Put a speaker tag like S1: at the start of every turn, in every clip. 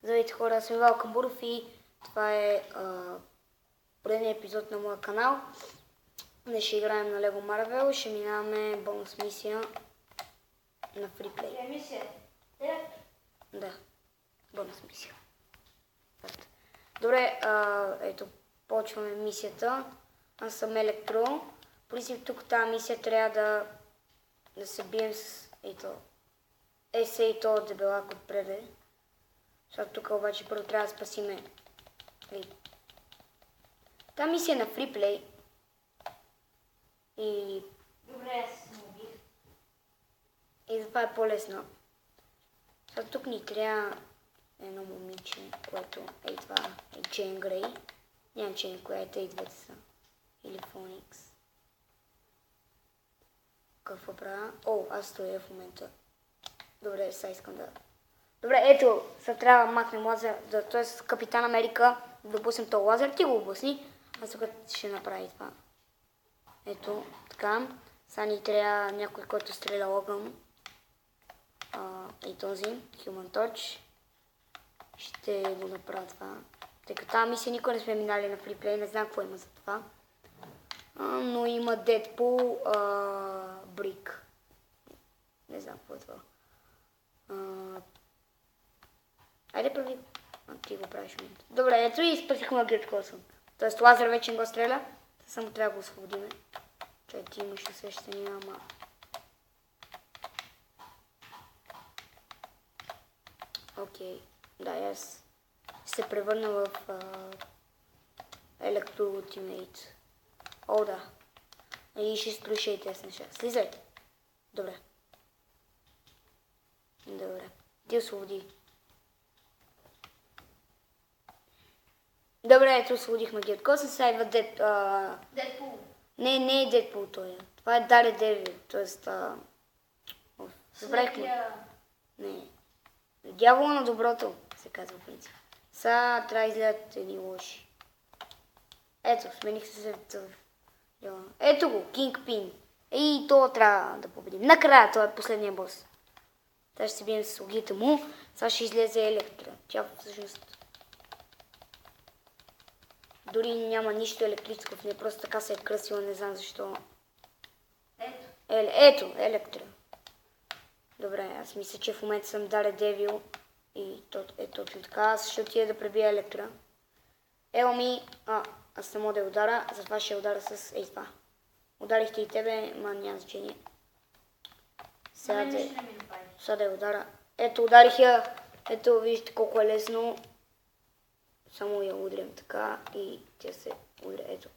S1: Здравейте хора, аз съм Ивал Камбуров и това е поредният епизод на моя канал. Днес ще играем на Lego Marvel и ще минаваме бонус мисия на FreePlay.
S2: Мисия?
S1: Да, бонус мисия. Добре, ето, почваме мисията. Аз съм Електро. В принцип тук тази мисия трябва да се бием с есе и то дебелак отпреде. Защото тук обаче първо трябва да спасиме. Та мисия е на FreePlay. И...
S2: Добре, аз се убих.
S1: И затова е по-лесно. Защото тук ни трябва едно момиче, което е това е Джейн Грей. Нямам че коя е, те и двете са. Или Фоникс. Какво правя? О, аз стоя в момента. Добре, сега искам да... Добре, ето, сега трябва да махнем лазер, т.е. Капитан Америка да пуснем този лазер, ти го обясни, аз тук ще направи това. Ето, така, сега ни трябва някой, който стреля огън. И този, Human Torch. Ще го направя това. Тъй като тази мисия никога не сме минали на FreePlay, не знам какво има за това. Но има Deadpool, Brick. Не знам какво е това. Айде прави. Ти го правиш момент. Добре, ето и спасихме Агент Косъм. Тоест лазер вече не го стреля. Само трябва да го освободиме. Чай, ти имаш усещания, ама... Окей. Да, аз се превърна в Електро Ultimate. О, да. И ще изключи тези неща. Слизай. Добре. Добре. Ти освободи. Добре, ето освободихме Гет Косъм, сега идва
S2: Дедпул.
S1: Не е Дедпул той. Това е Daredevil, т.е.
S2: Светлия.
S1: Не. Дявола на доброто, се казва в принцип. Сега трябва да изгледат едни лоши. Ето, смених се в... Ето го, Kingpin. И то трябва да победим. Накрая, това е последния бос. Сега ще се бием с логите му. Сега ще излезе Електра. Тя всъщност... Дори няма нищо електрическо в нея, просто така се е кръсила, не знам защо.
S2: Ето.
S1: Ето, Електра. Добре, аз мисля, че в момента съм Daredevil и е точно така. Аз ще отида да пребия Електра. Ева ми, аз не мога да я удара, затова ще я удара с това. Ударихте и тебе, ма няма значение. Сега да я удара. Ето, ударих я. Ето, виждате колко е лесно. Само я удрям така и тя се удря. Ето.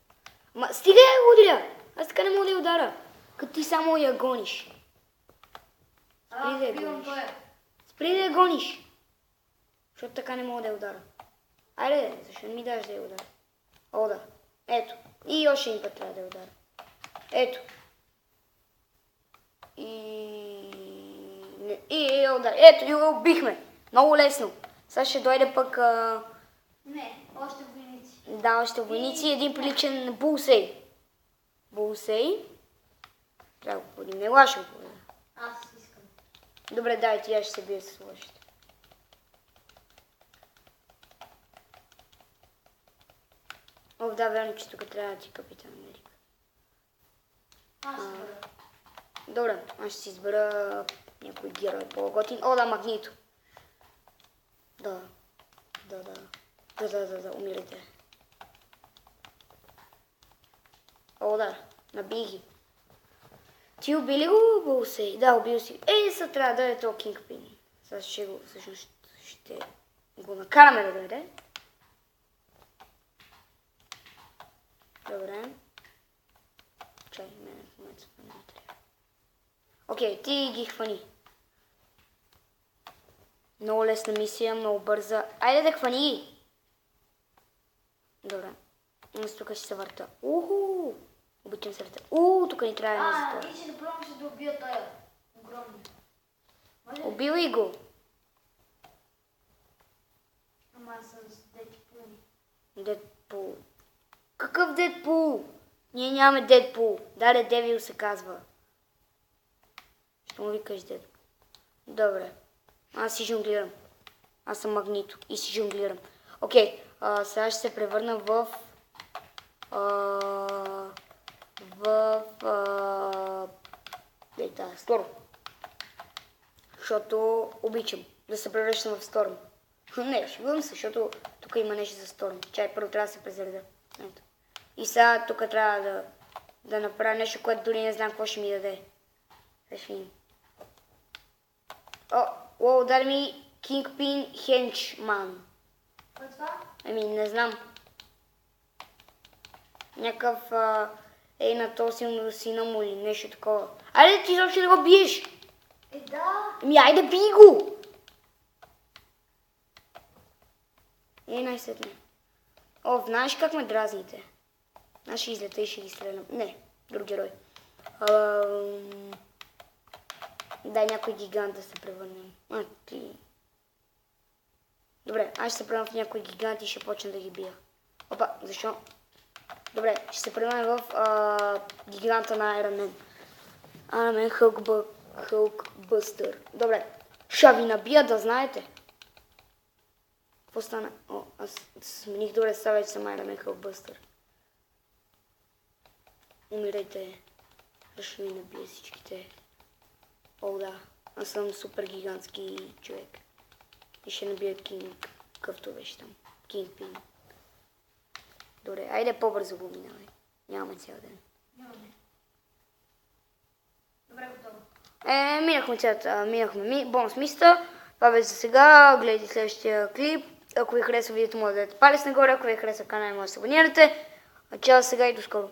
S1: Ама стига я удря! Аз така не мога да я удара. Като ти само я гониш. Спри да я гониш. Спри да я гониш. Защото така не мога да я удара. Айде, защо не ми даш да я удара? О, да. Ето. И още един път трябва да я удара. Ето. И удар. Ето, и го убихме. Много лесно. Сега ще дойде пък...
S2: Не, още войници.
S1: Да, още войници. Един приличен Булсей. Булсей. Трябва да го победим. Не лошо го победим.
S2: Аз искам.
S1: Добре, дай, тя ще се бие с лошите. О, да, верно, че тук трябва да ти Капитан Америка.
S2: Аз
S1: Добре, аз ще си избера някой герой по-готин. О, да, Магнито. Да, умирайте. О, да, наби ги. Ти уби ли го, Булсей? Да, убил си. Сега трябва да дойде този Кингпин. Сега ще го накараме да дойде. Добре. Чай, мене в момента не трябва. Окей, ти ги хвани. Много лесна мисия, много бърза. Айде да хвани ги! Добре. Аз тук ще се върта. Уху! Обичам се върта. Тук ни трябва едно за това.
S2: и ще направим се да убия тая. Огромно.
S1: Убивай го!
S2: Ама аз съм с Дедпул.
S1: Дедпул. Какъв Дедпул? Ние нямаме Дедпул. Daredevil се казва. Ще му викаш Дедпул. Добре. Аз си жонглирам. Аз съм Магнито и си жонглирам. Окей, сега ще се превърна в Сторм. Защото обичам да се превръщам в Сторм. Не, шегувам се, защото тук има нещо за Сторм. Чай, първо трябва да се презареда. Ето. И сега тук трябва да направя нещо, което дори не знам какво ще ми даде. Ще видим. Даде ми Kingpin Henchman.
S2: Какво е това?
S1: Не знам. Някакъв на то сина му или нещо такова. Айде ти изобщо да го биеш!
S2: Да.
S1: Айде бий го! Най-сетне. Знаеш как ме дразните? Аз ще излета и ще ги стрелям. Не, друг герой. Дай някой гигант да се превърнем. Добре, аз ще се превърна в някой гигант и ще почна да ги бия. Опа, защо? Добре, ще се превърна в гиганта на Iron Man. Iron Man Hulkbuster. Добре, ще ви набия да знаете. Какво стана? Аз смених добре, сега вече съм Iron Man Hulkbuster. Умирайте. Ще ви набия всичките. Да, аз съм супер гигантски човек. И ще набия Кинг, какъвто беше там. Kingpin. Добре, айде по-бързо го минавай. Нямаме цял ден.
S2: Нямаме. Добре, готово.
S1: Минахме бонус миста. Това беше за сега. Гледайте следващия клип. Ако ви харесва видеото, може да дадете палец нагоре. Ако ви харесва канала, може да се абонирате. Чао сега и до скоро.